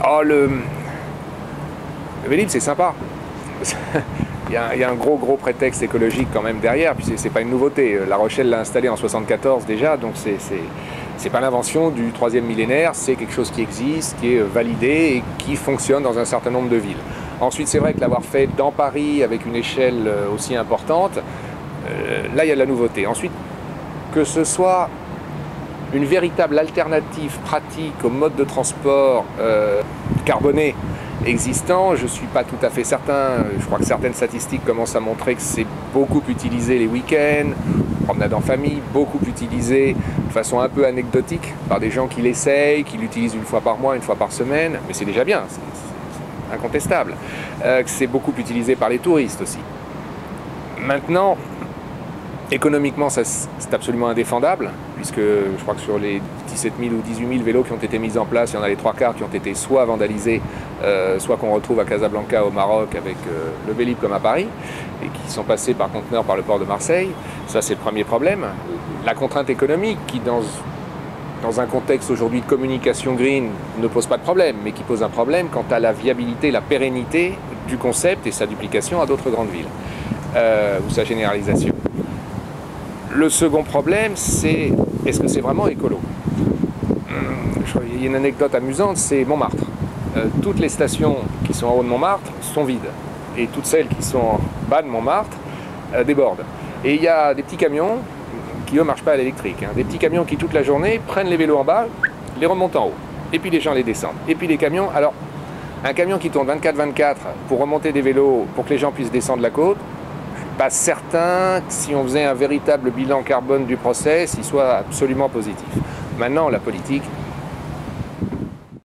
Oh, le Vélib, c'est sympa. Il y a un gros prétexte écologique quand même derrière, puis c'est pas une nouveauté. La Rochelle l'a installé en 74 déjà, donc c'est pas l'invention du 3e millénaire, c'est quelque chose qui existe, qui est validé et qui fonctionne dans un certain nombre de villes. Ensuite, c'est vrai que l'avoir fait dans Paris avec une échelle aussi importante, là il y a de la nouveauté. Ensuite, que ce soit une véritable alternative pratique au mode de transport carboné existant, je ne suis pas tout à fait certain. Je crois que certaines statistiques commencent à montrer que c'est beaucoup utilisé les week-ends, promenade en famille, beaucoup utilisé de façon un peu anecdotique par des gens qui l'essayent, qui l'utilisent une fois par mois, une fois par semaine, mais c'est déjà bien, c'est incontestable. C'est beaucoup utilisé par les touristes aussi. Maintenant, économiquement, c'est absolument indéfendable, puisque je crois que sur les 17 000 ou 18 000 vélos qui ont été mis en place, il y en a les 3/4 qui ont été soit vandalisés, soit qu'on retrouve à Casablanca au Maroc avec le Vélib comme à Paris, et qui sont passés par conteneur par le port de Marseille. Ça, c'est le premier problème. La contrainte économique qui, dans un contexte aujourd'hui de communication green, ne pose pas de problème, mais qui pose un problème quant à la viabilité, la pérennité du concept et sa duplication à d'autres grandes villes, ou sa généralisation. Le second problème, c'est est-ce que c'est vraiment écolo? Il y a une anecdote amusante, c'est Montmartre. Toutes les stations qui sont en haut de Montmartre sont vides. Et toutes celles qui sont en bas de Montmartre débordent. Et il y a des petits camions qui, eux, ne marchent pas à l'électrique. Des petits camions qui, toute la journée, prennent les vélos en bas, les remontent en haut. Et puis les gens les descendent. Et puis les camions... Alors, un camion qui tourne 24/24 pour remonter des vélos, pour que les gens puissent descendre la côte, pas certain que si on faisait un véritable bilan carbone du process, il soit absolument positif. Maintenant, la politique,